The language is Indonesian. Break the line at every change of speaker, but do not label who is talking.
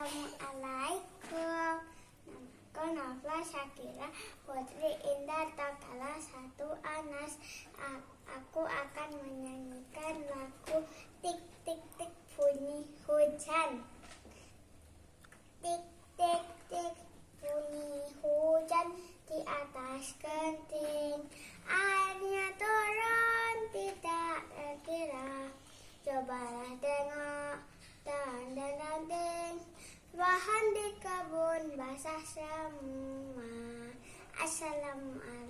Assalamualaikum. Namaku Nafla Syakira Putri Indah Takala 1 Anas. Aku akan menyanyikan lagu Tik Tik Tik bunyi hujan. Tik tik tik bunyi hujan di atas genting. Airnya turun tidak terkira. Cobalah tengok dan ranting. Bahan di kebun basah semua. Assalamualaikum.